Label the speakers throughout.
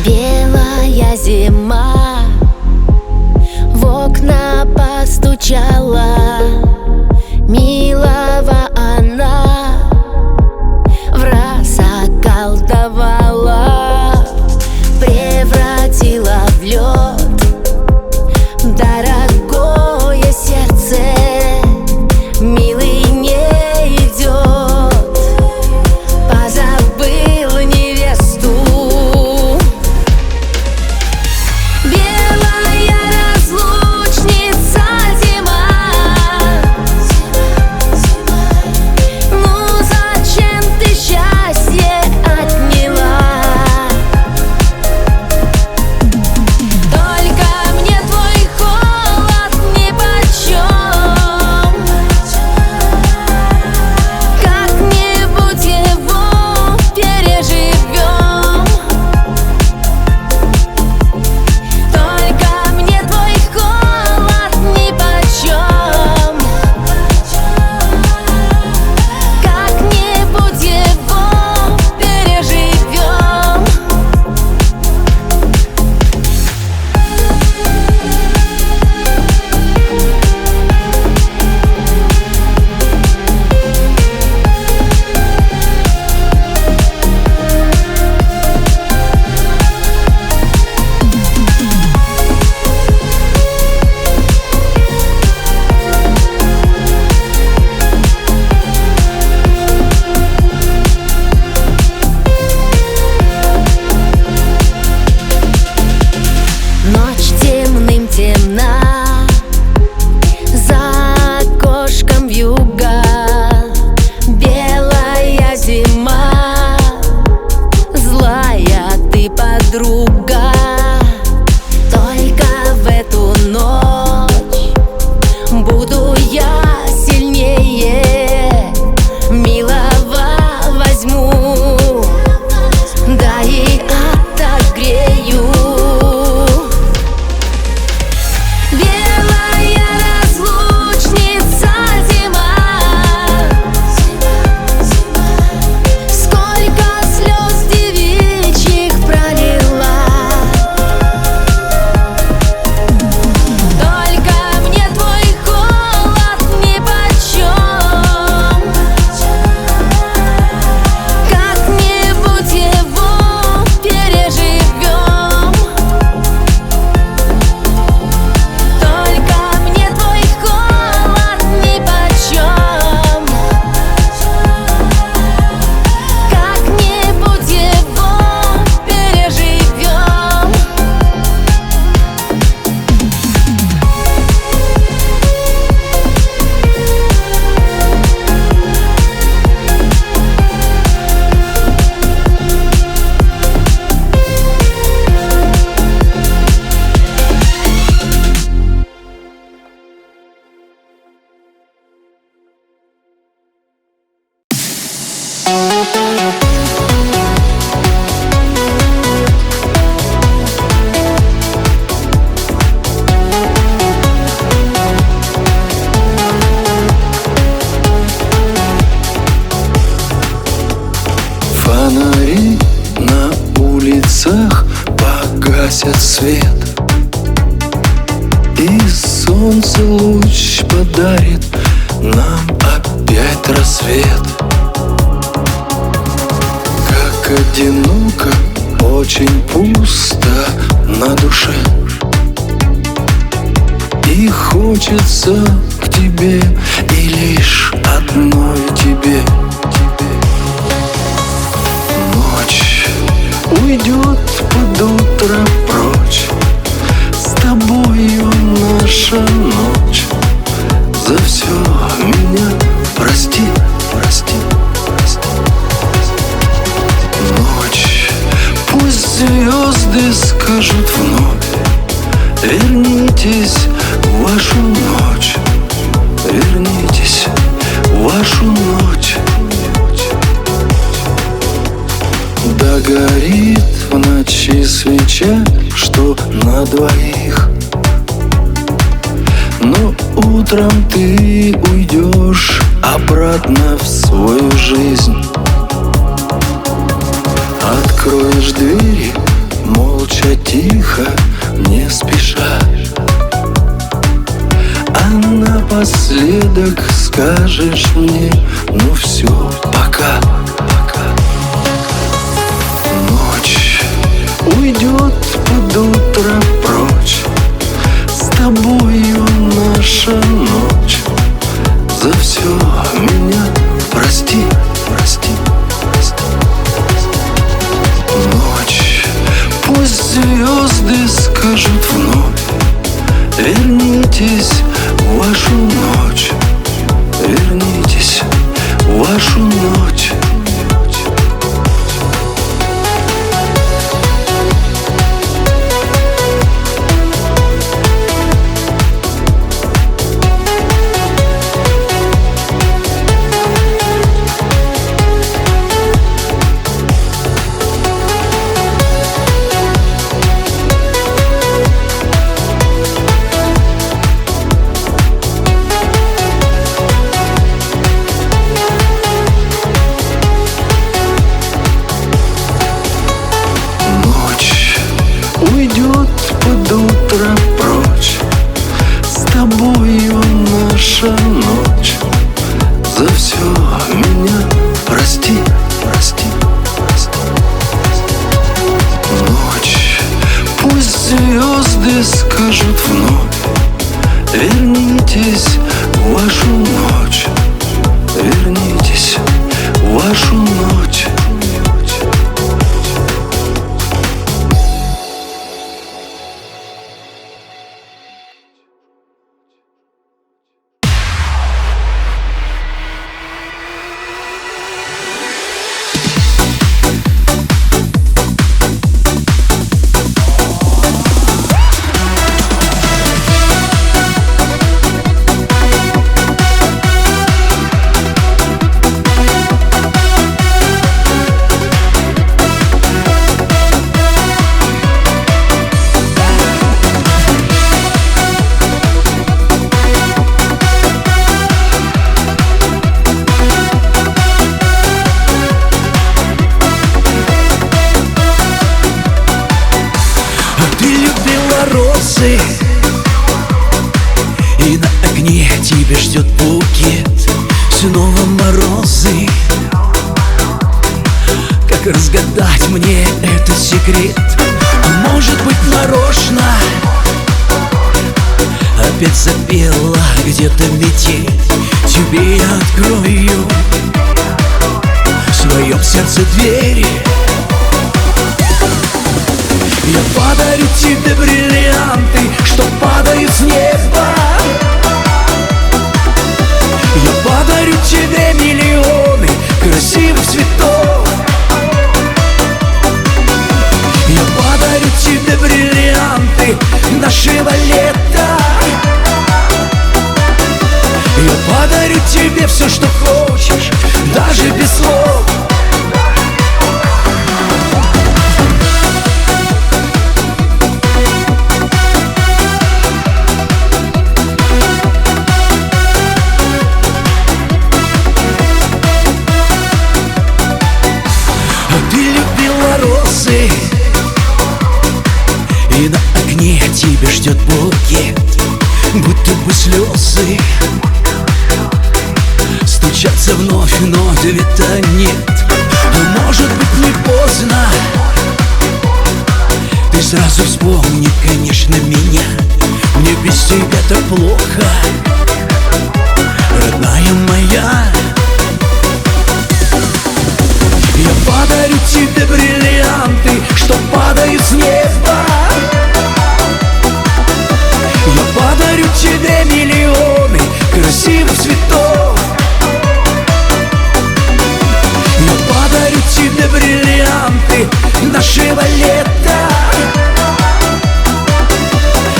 Speaker 1: Белая зима в окна постучала, милого она враз околдовала, превратила в лед дорогое сердце. Милый не идет, позабыл невесту. Белая разлучница зима, ну зачем ты счастье отняла? Только мне твой холод нипочем, как-нибудь его переживем. Только мне твой холод нипочем, как-нибудь его переживем. Ночь темным темна, за окошком вьюга. Белая зима, злая ты подруга. Только в эту ночь буду я сильнее, милого возьму, да и отогрею. Белая разлучница зима, сколько слез девичьих пролила. Только мне твой холод нипочем, как-нибудь его переживем. Только мне твой холод нипочем, как-нибудь его переживем.
Speaker 2: Фонари на улицах погасят свет, и солнце луч подарит нам опять рассвет. Как одиноко, очень пусто на душе, и хочется к тебе, и лишь одной тебе. Ночь уйдет под утро прочь, с тобою наша ночь. За все меня прости, прости, прости. Ночь, пусть звезды скажут вновь: вернитесь в вашу ночь, вернитесь в вашу ночь. Да горит в ночи свеча, что на двоих, но утром ты уйдешь обратно в свою жизнь. Откроешь двери, молча скажешь мне: ну все, пока, пока. Ночь уйдет под утро прочь, с тобою наша ночь. За все меня прости, прости, прости. Ночь, пусть звезды скажут вновь: вернитесь в вашу ночь, вернитесь в вашу ночь. Уйдет под утро прочь, с тобою наша ночь. За все меня прости, прости, прости. Ночь, пусть звезды скажут вновь: вернитесь в вашу ночь, вернитесь в вашу ночь.
Speaker 3: Розы, и на окне тебя ждет букет. Снова морозы. Как разгадать мне этот секрет? А может быть, нарочно опять запела где-то метель. Тебе я открою в своем сердце двери. Я подарю тебе бриллианты, что падают с неба. Я подарю тебе миллионы красивых цветов. Я подарю тебе бриллианты нашего лета. Я подарю тебе все, что хочешь, даже без слов. И на окне тебя ждет букет, будто бы слезы стучатся вновь, но ответа нет. А может быть, не поздно. Ты сразу вспомни, конечно, меня. Мне без тебя так плохо, родная моя. Я подарю тебе бриллианты, что падают с неба. Я подарю тебе миллионы красивых цветов. Я подарю тебе бриллианты нашего лета.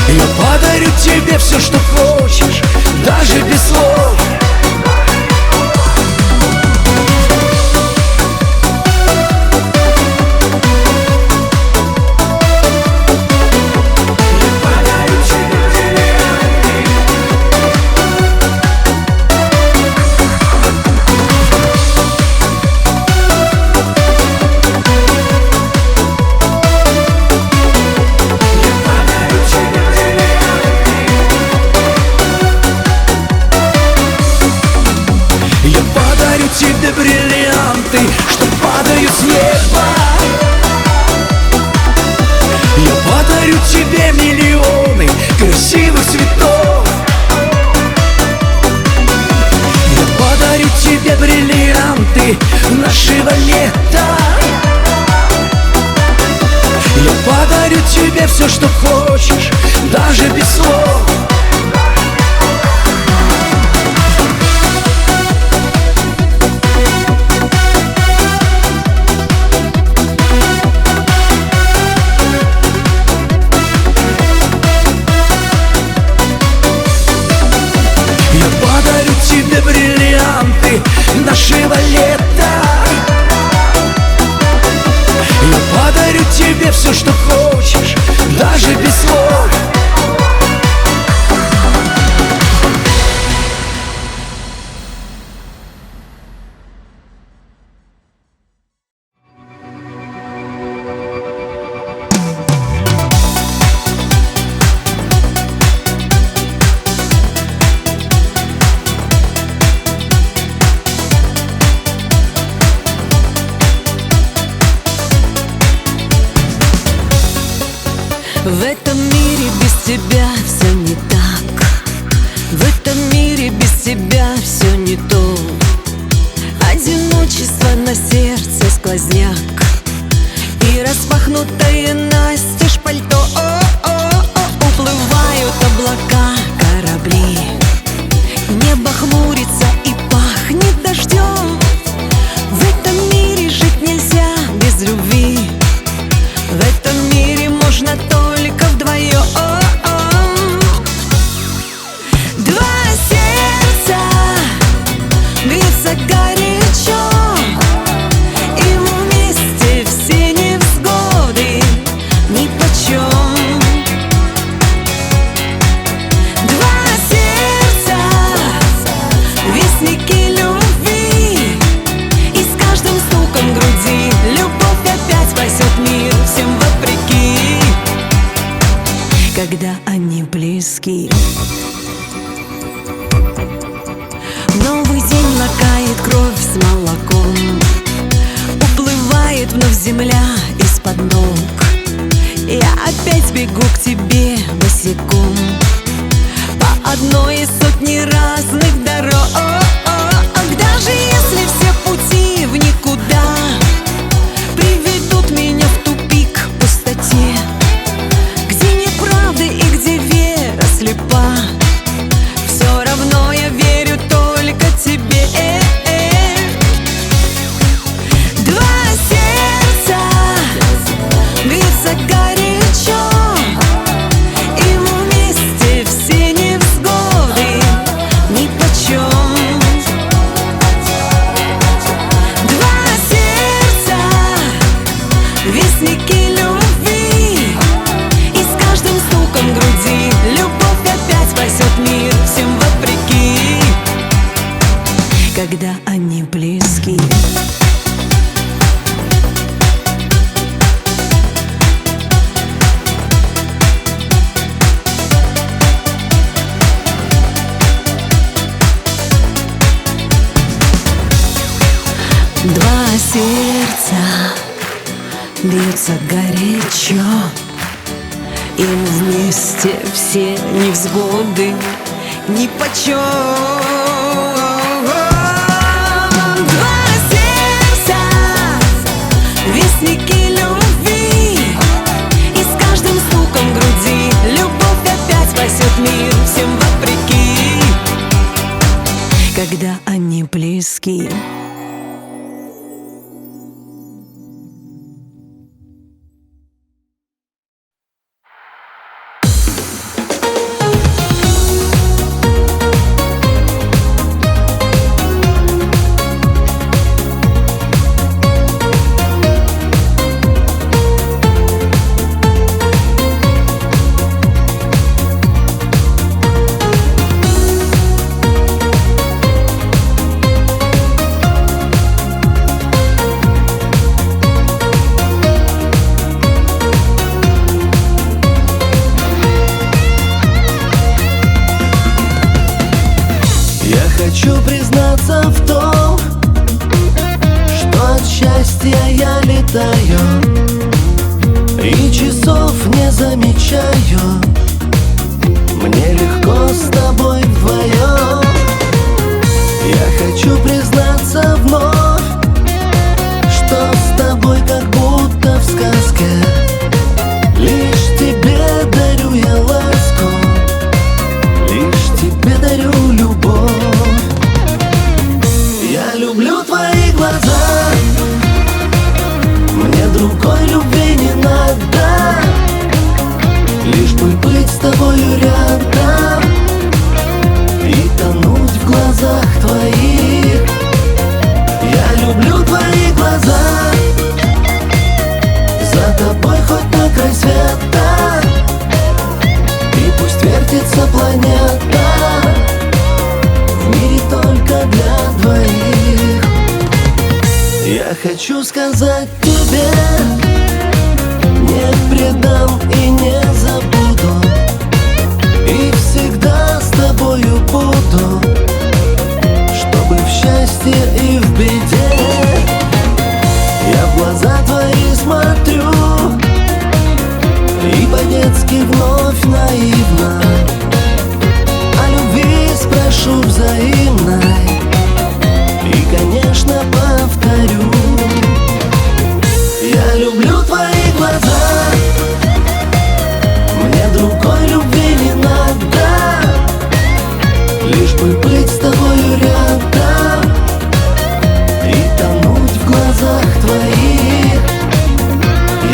Speaker 3: Я подарю тебе все, что хочешь, даже без слов. тебе миллионы красивых цветов. Я подарю тебе бриллианты нашего лета. Я подарю тебе все, что хочешь, даже без слов. Я подарю тебе бриллианты нашего лета. Я подарю тебе все, что хочешь, даже без слов.
Speaker 1: В этом мире без тебя все не так. В этом мире без тебя все не то. Одиночество на сердце сквозняк и распахнутое настежь пальто. Уплывают облака, корабли. Небо хмурится и пахнет дождем. В этом мире жить нельзя без любви. В этом мире можно только вдвоем. Два сердца бьются горячо, и вместе все невзгоды нипочем. Два сердца вестники любви, и с каждым стуком груди любовь опять спасет мир всем вопреки, когда они близки. Новый день лакает кровь с молоком, уплывает вновь земля из-под ног. Я опять бегу к тебе босиком по одной из сотни разных дорог. Даже если все пути в никуда приведут меня в тупик, в пустоте, где нет правды и где вера слепа, все равно я верю только тебе. Два сердца бьются горячо, и вместе все невзгоды нипочем. Два сердца вестники любви, и с каждым стуком груди любовь опять спасет мир всем вопреки, когда они близки. Два сердца бьются горячо, им вместе все невзгоды нипочем. Два сердца вестники любви, и с каждым стуком груди любовь опять спасет мир всем вопреки, когда они близки.
Speaker 3: хочу сказать тебе: не предам и не забуду, и всегда с тобою буду, чтобы в счастье и в беде. Я в глаза твои смотрю и по-детски вновь наивно о любви спрошу взаимной, и, конечно, повторю: я люблю твои глаза, мне другой любви не надо, лишь бы быть с тобою рядом и тонуть в глазах твоих.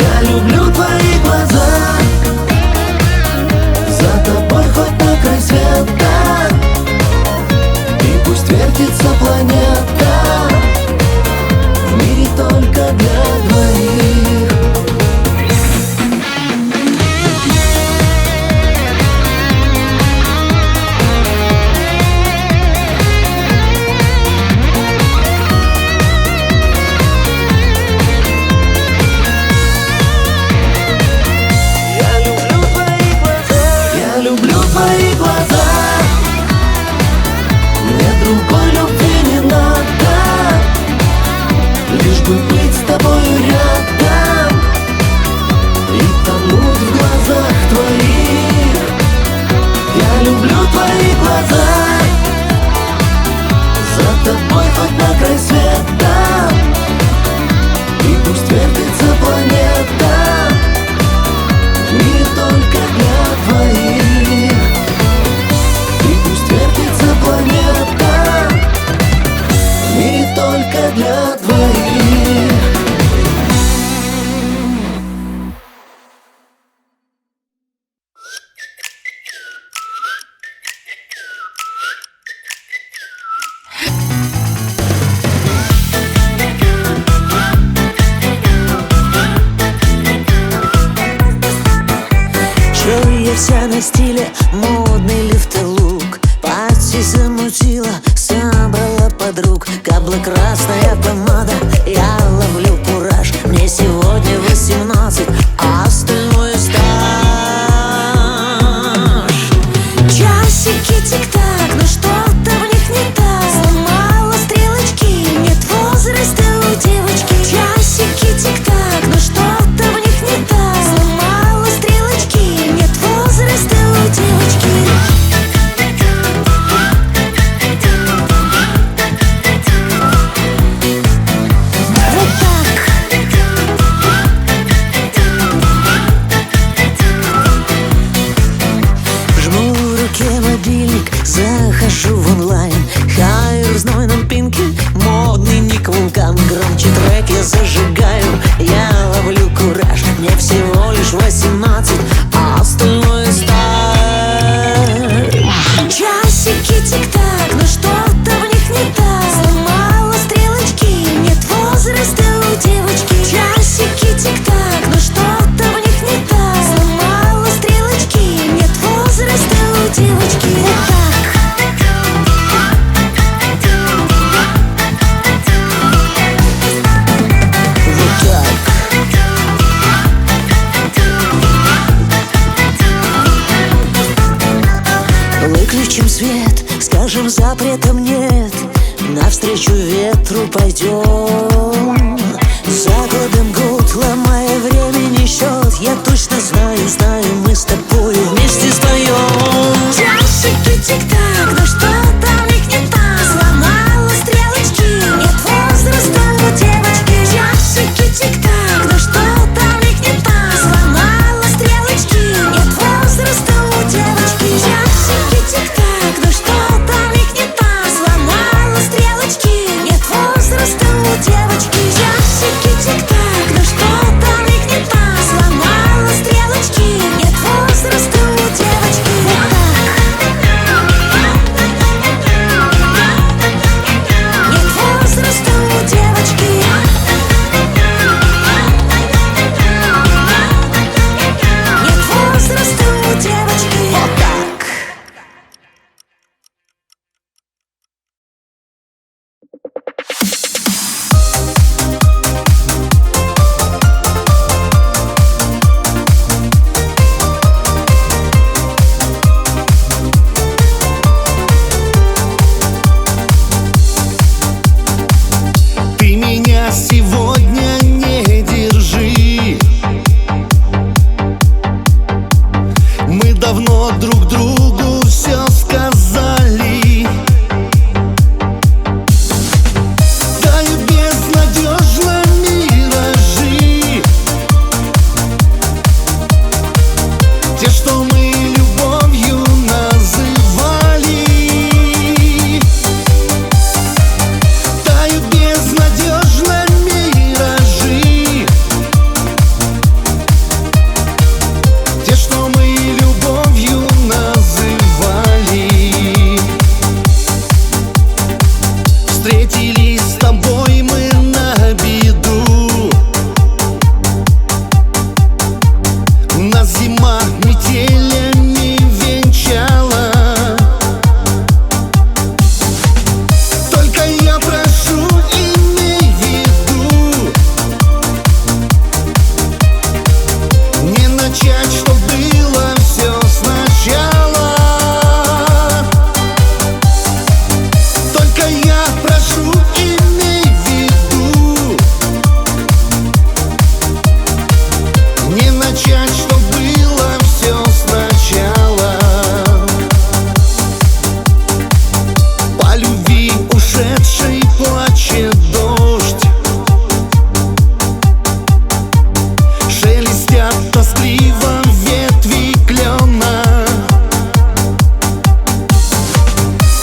Speaker 3: Я люблю твои глаза, за тобой хоть на край света, и пусть вертится планета, в мире только для двоих. Твои глаза, мне другой любви не надо, лишь бы быть с тобою рядом и тонуть в глазах твоих. Я люблю твои глаза, за тобой хоть на край света, и пусть вертится планета, в мире только для твоих. Планета, в мире только для двоих.
Speaker 1: Чую я вся на стиле, модный лифтолук. Пати замутила, собрала подруг. Каблы, красная помада, я ловлю кураж. Мне сегодня 18, а остальное стаж. Часики тик-так, но что-то в них не так. Сломала стрелочки, нет возраста у девочки. Часики тик-так, но что-то в них не так. Сломала стрелочки, нет возраста у девочки. Захожу в онлайн, хайр в знойном пинке, модный ник вулкан. Громче трек я зажигаю, я ловлю кураж. Мне всего лишь 18, а остальное стар. Часики тик-так, но что-то в них не так. Сломала стрелочки, нет возраста у девочки. Часики тик-так, но что-то в них не так. Сломала стрелочки, нет возраста у девочки. Выключим свет, скажем, запретом нет. Навстречу ветру пойдем. Закладем гуд, ломая времени счет. Я точно знаю, мы с тобой вместе споем. Часики тик-так, но что-то в них не так. Сломала стрелочки, нет возраста у девочки. Часики тик-так, но что-то в них не так. Сломала стрелочки, нет возраста у девочки. Часики тик-так, но что-то в них не так. Сломала стрелочки, нет возраста у девочки. Часики тик-так, но что-то в них не так. Сломала стрелочки, нет возраста у девочки.
Speaker 3: те, что мы любовью называли, тают безнадежно миражи. Те, что мы любовью называли, встретились с тобой мы на беду. Нас зима метелями венчала. Только я прошу, имей в виду, не начать, что было все сначала. Только я прошу, имей в виду, не начать, что было все сначала. По любви ушедшей плачет дождь, шелестят тоскливо ветви клена.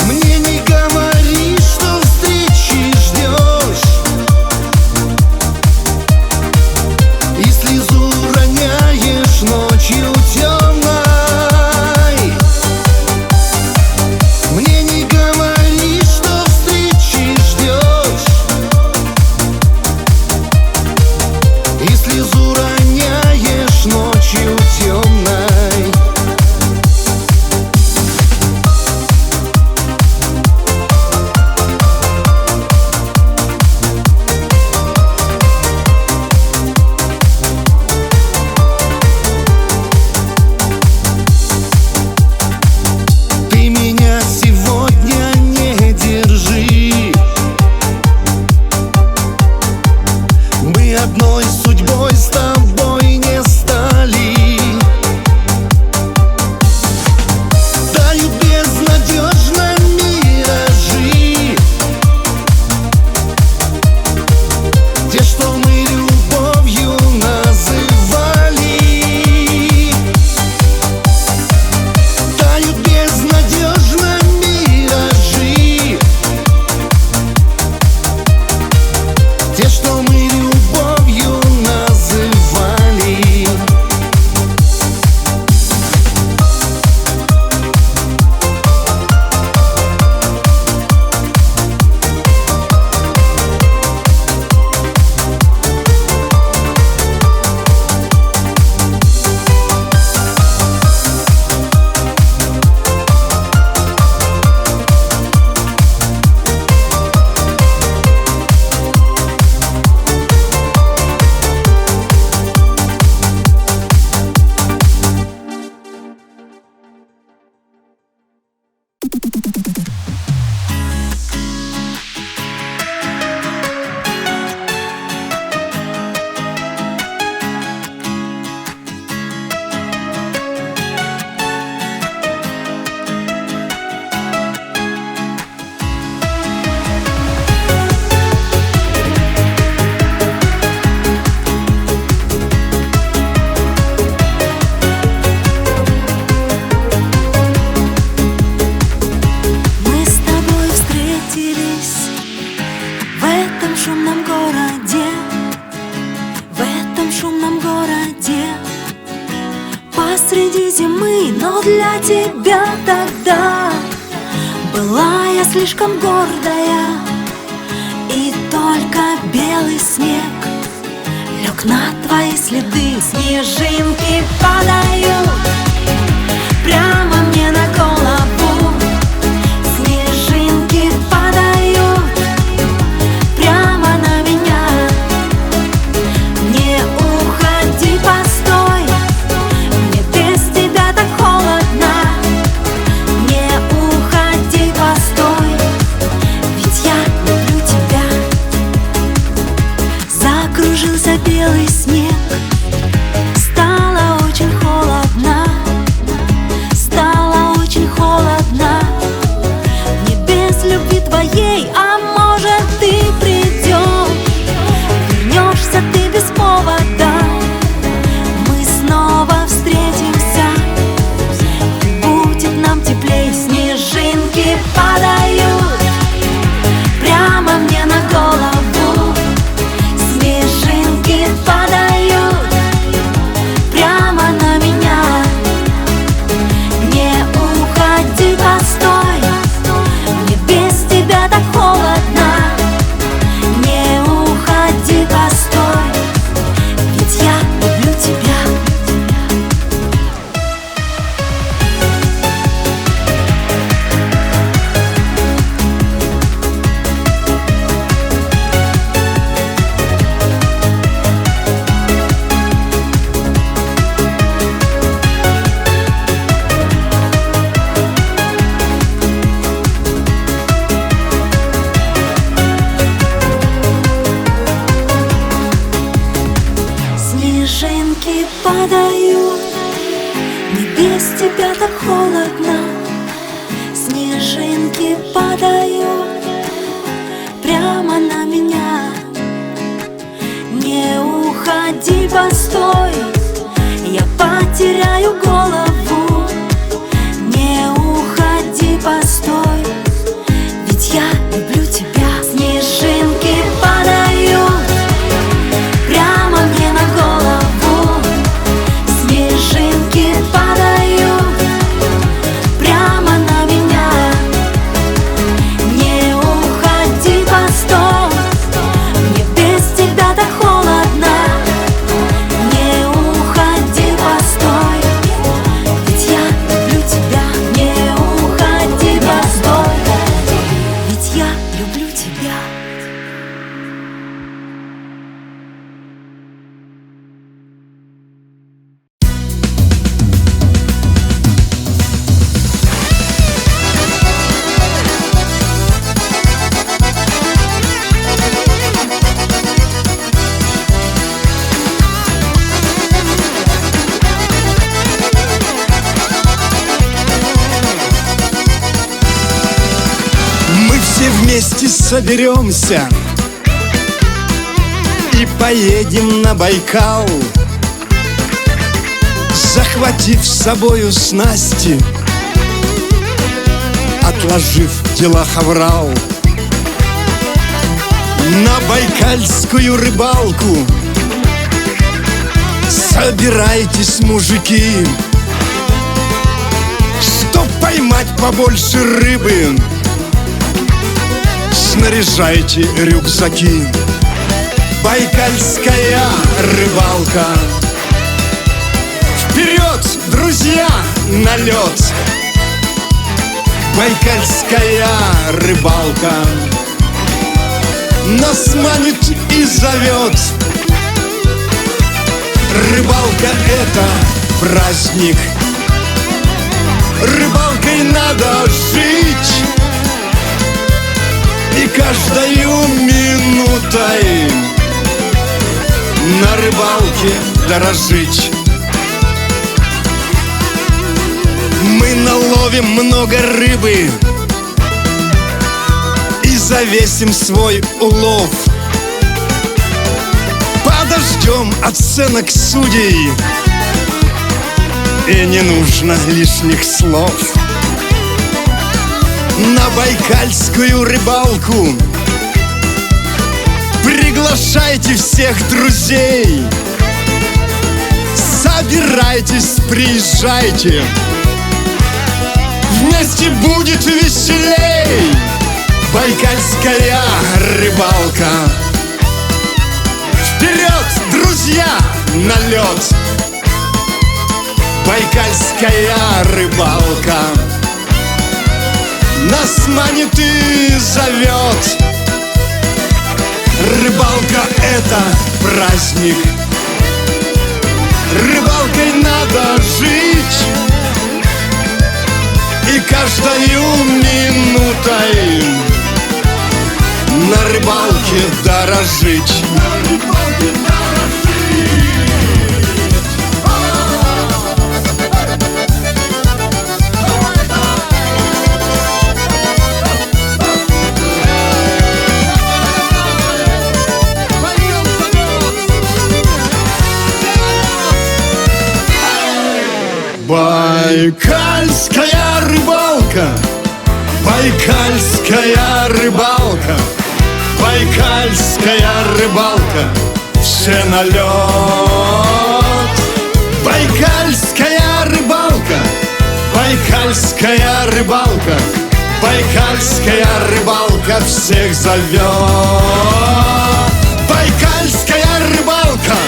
Speaker 3: Мне не говори, что встречи ждешь, и слезу роняешь ночью темной. Мне не говори, что встречи ждешь, и слезу роняешь ночью темной. Ты меня сегодня не держи, мы одной судьбой с тобой не стали. Тают безнадежно миражи, те, что мы любовью называли, тают безнадежно миражи, те, что мы любовью называли.
Speaker 1: Мы с тобой встретились в этом шумном городе, в этом шумном городе, посреди зимы, но для тебя тогда была я слишком гордая, и только белый снег лег на твои следы. Снежинки падают прямо мне на голову, снежинки падают прямо на меня. Не уходи, постой, мне без тебя так холодно. Не уходи, постой, ведь я люблю тебя. Закружился белый снег, стало очень без тебя так холодно. Снежинки падают прямо на меня. Не уходи, постой, я потеряю голову. Не уходи, постой, ведь я люблю тебя. Снежинки падают прямо мне на голову. Снежинки падают прямо на меня. Не уходи, постой, мне без тебя так холодно. Не уходи, постой, ведь я люблю тебя. Не уходи, постой, ведь я люблю тебя.
Speaker 3: Мы все вместе соберемся и поедем на Байкал, захватив с собою снасти, отложив в делах аврал. На байкальскую рыбалку собирайтесь, мужики, чтоб поймать побольше рыбы. Снаряжайте рюкзаки. Байкальская рыбалка. Вперед, друзья, на лед! Байкальская рыбалка нас манит и зовет. Рыбалка — это праздник. Рыбалкой надо жить и каждою минутой на рыбалке дорожить. Мы наловим много рыбы и завесим свой улов. Подождем оценок судей, и не нужно лишних слов. На байкальскую рыбалку приглашайте всех друзей. Собирайтесь, приезжайте, вместе будет веселей. Байкальская рыбалка. Вперед, друзья, на лед! Байкальская рыбалка нас манит и зовет. Рыбалка — это праздник. Рыбалкой надо жить и каждою минутой на рыбалке дорожить. Байкальская рыбалка, байкальская рыбалка, байкальская рыбалка, все на лед. Байкальская рыбалка, байкальская рыбалка, байкальская рыбалка всех зовет. Байкальская рыбалка,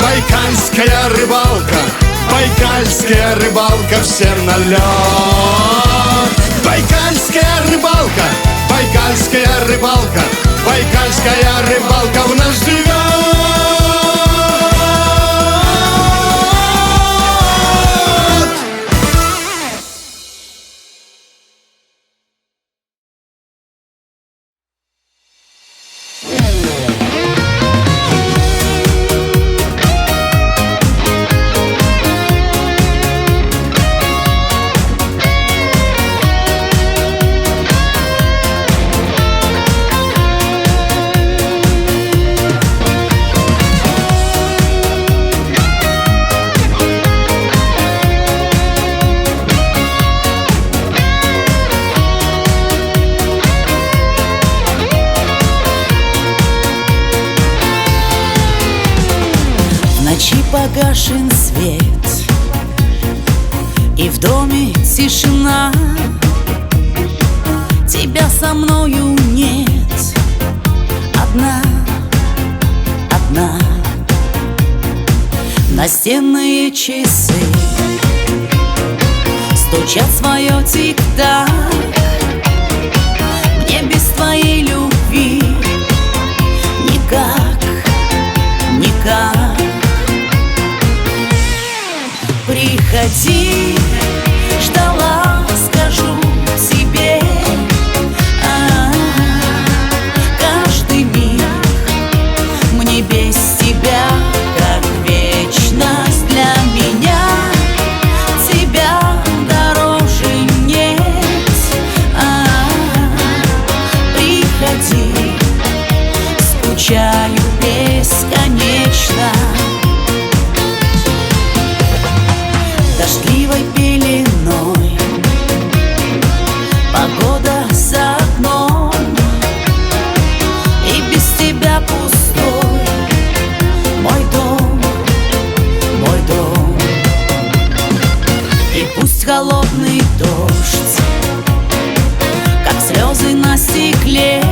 Speaker 3: байкальская рыбалка, байкальская рыбалка всем на лед. Байкальская рыбалка, байкальская рыбалка, байкальская рыбалка у нас живет.
Speaker 1: И в доме тишина, тебя со мною нет. Одна, одна. Настенные часы стучат свое тик-так. Мне без твоей любви никак, никак. Приходи, ждала, скажу тебе. Каждый миг мне без тебя как вечность. Для меня тебя дороже нет. Приходи, скучаю бесконечно. Дождливой пеленой погода за окном, и без тебя пустой мой дом, мой дом. И пусть холодный дождь, как слезы на стекле,